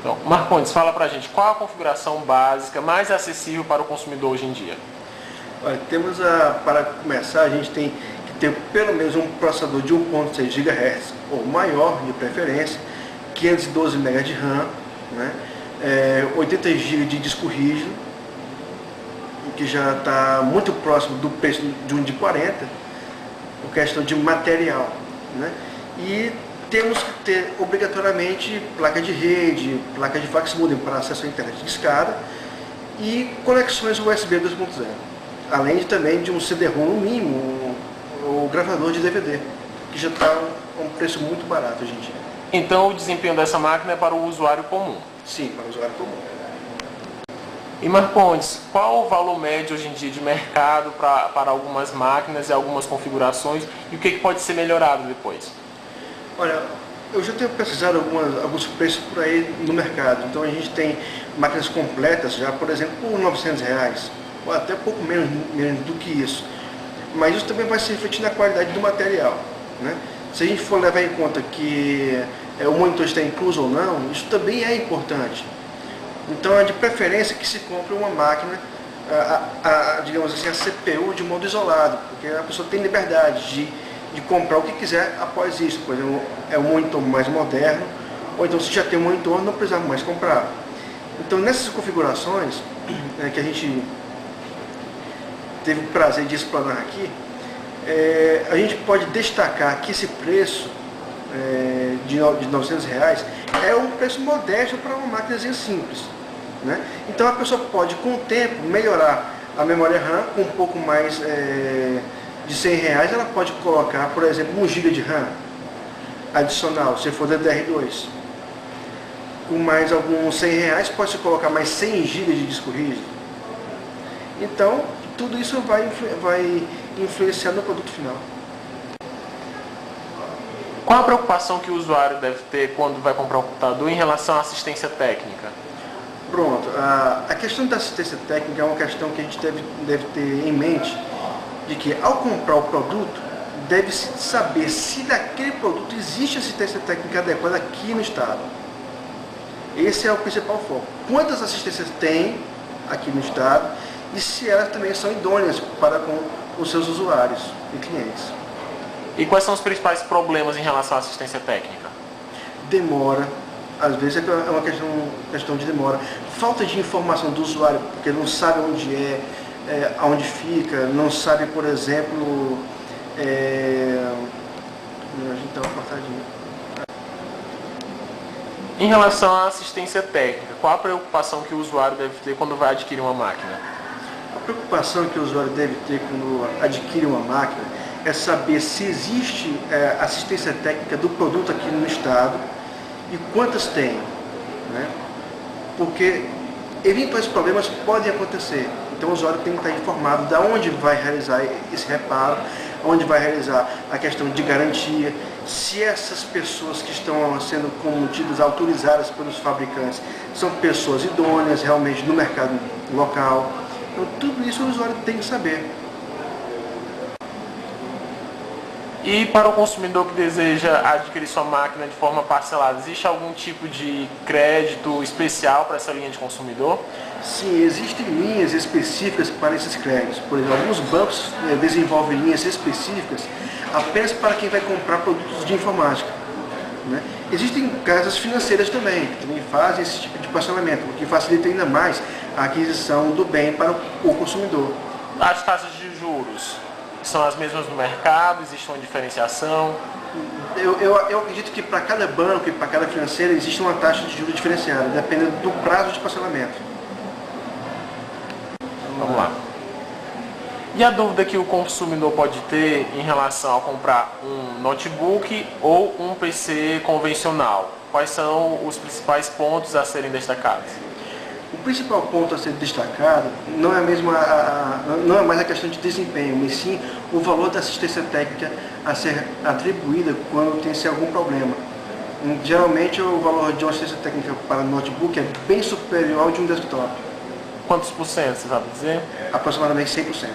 Então, Marcondes, fala pra gente, qual a configuração básica mais acessível para o consumidor hoje em dia? Olha, para começar, a gente tem que ter pelo menos um processador de 1.6 GHz ou maior, de preferência, 512 MB de RAM, né? 80 GB de disco rígido, que já está muito próximo do preço de um de 40, por questão de material, né? E temos que ter obrigatoriamente placa de rede, placa de fax modem para acesso à internet de escada e conexões USB 2.0. Além também de um CD-ROM no mínimo, o gravador de DVD, que já está a um preço muito barato hoje em dia. Então o desempenho dessa máquina é para o usuário comum? Sim, para o usuário comum. E Marcondes, qual o valor médio hoje em dia de mercado para algumas máquinas e algumas configurações e o que pode ser melhorado depois? Olha, eu já tenho pesquisado alguns preços por aí no mercado. Então a gente tem máquinas completas já, por exemplo, por R$900, ou até pouco menos do que isso. Mas isso também vai se refletir na qualidade do material, né? Se a gente for levar em conta que o monitor está incluso ou não, isso também é importante. Então é de preferência que se compre uma máquina, digamos assim, a CPU de modo isolado, porque a pessoa tem liberdade de comprar o que quiser após isso. Por exemplo, é um monitor mais moderno, ou então se já tem um monitor, não precisa mais comprar. Então nessas configurações que a gente teve o prazer de explanar aqui, a gente pode destacar que esse preço de R$900 é um preço modesto para uma máquina simples, né? Então a pessoa pode, com o tempo, melhorar a memória RAM com um pouco mais de R$100, ela pode colocar, por exemplo, 1 GB de RAM adicional, se for DDR2. Com mais alguns R$100, pode-se colocar mais 100 GB de disco rígido. Então, tudo isso vai influenciar no produto final. Qual a preocupação que o usuário deve ter quando vai comprar um computador em relação à assistência técnica? Pronto, a questão da assistência técnica é uma questão que a gente deve ter em mente, de que ao comprar o produto, deve-se saber se daquele produto existe assistência técnica adequada aqui no estado. Esse é o principal foco. Quantas assistências tem aqui no estado e se elas também são idôneas para com os seus usuários e clientes. E quais são os principais problemas em relação à assistência técnica? Demora, às vezes é uma questão de demora. Falta de informação do usuário, porque ele não sabe onde aonde fica, não sabe, por exemplo, a gente está cortadinho. Em relação à assistência técnica, qual a preocupação que o usuário deve ter quando vai adquirir uma máquina? A preocupação que o usuário deve ter quando adquire uma máquina é saber se existe assistência técnica do produto aqui no estado e quantas tem, né? Porque eventuais problemas podem acontecer. Então o usuário tem que estar informado de onde vai realizar esse reparo, onde vai realizar a questão de garantia, se essas pessoas que estão sendo tidas autorizadas pelos fabricantes são pessoas idôneas realmente no mercado local. Então tudo isso o usuário tem que saber. E para o consumidor que deseja adquirir sua máquina de forma parcelada, existe algum tipo de crédito especial para essa linha de consumidor? Sim, existem linhas específicas para esses créditos. Por exemplo, alguns bancos desenvolvem linhas específicas apenas para quem vai comprar produtos de informática, né? Existem casas financeiras também, que também fazem esse tipo de parcelamento, o que facilita ainda mais a aquisição do bem para o consumidor. As taxas de juros são as mesmas no mercado? Existe uma diferenciação? Eu acredito que para cada banco e para cada financeira existe uma taxa de juros diferenciada, dependendo do prazo de parcelamento. Vamos lá. E a dúvida que o consumidor pode ter em relação a comprar um notebook ou um PC convencional? Quais são os principais pontos a serem destacados? O principal ponto a ser destacado não é mais a questão de desempenho, mas sim o valor da assistência técnica a ser atribuída quando tem-se algum problema. Geralmente o valor de uma assistência técnica para notebook é bem superior ao de um desktop. Quantos por cento, você sabe dizer? Aproximadamente 100%.